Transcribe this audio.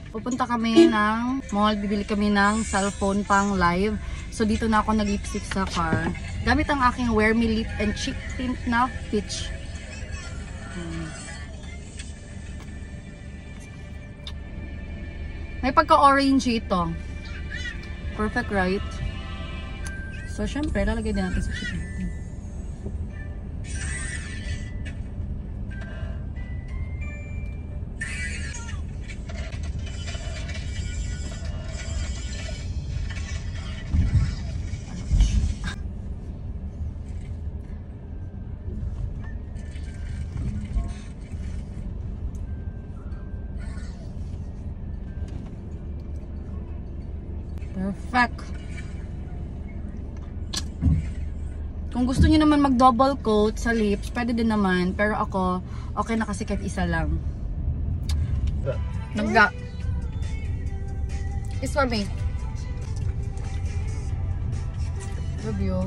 Pupunta kami ng mall, bibili kami ng cellphone pang live. So dito na ako nag-lipstick sa car. Gamit ang aking Wear Me Lip and Cheek Tint na Peach. May pagka-orange ito. Perfect, right? So syempre, lalagay din natin sa chicken. Perfect. Kung gusto niyo naman mag-double coat sa lips, pwede din naman. Pero ako, okay na kasi kahit isa lang. Nagga. It's for me. Love you.